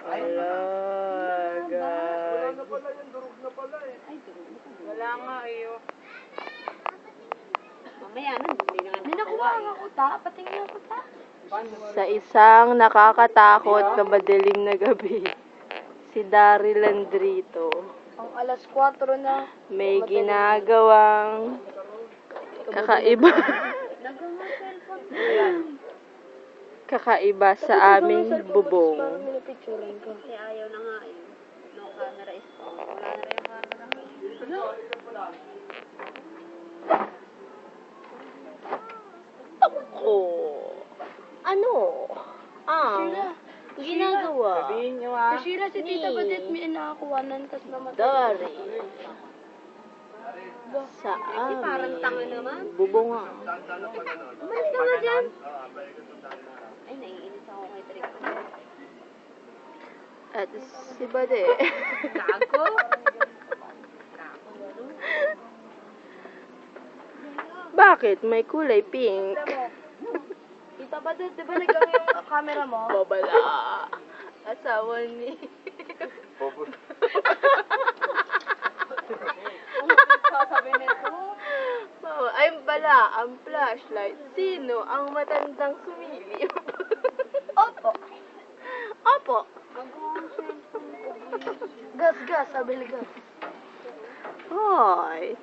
Ala, Wala na gag. pala yan, durog na pala eh. Wala nga iyo. Mamaya nun, hindi na Hindi nakuha nga ako ta. Patingin ako ta. Sa isang nakakatakot na madilim na gabi, si Daryl Landrito Ang alas 4 na. may ginagawang kakaiba. Kakaiba sa aming bubong. Parang minipicturean ko. kasi ayaw na nga eh. No camera is on. Wala na rin yung camera. Ako, ano ang ginagawa Sabihin nyo ah. Shira si Tita Badet may nakakuhanan kas namatay. Dari sa parang tanga aming naman. bubungan? Umalis ka nga dyan. Ay, naiinis ako kay Trick. At si Bade. Gago. Bakit may kulay pink? Tita Badet, di ba nag-ang yung camera mo? Babala. Asawa ni... Sasabi nito. Oh, ayun pala, ang flashlight. Sino ang matandang sumilip? Opo. Opo. Gas, sabi ni Gas. Hoy,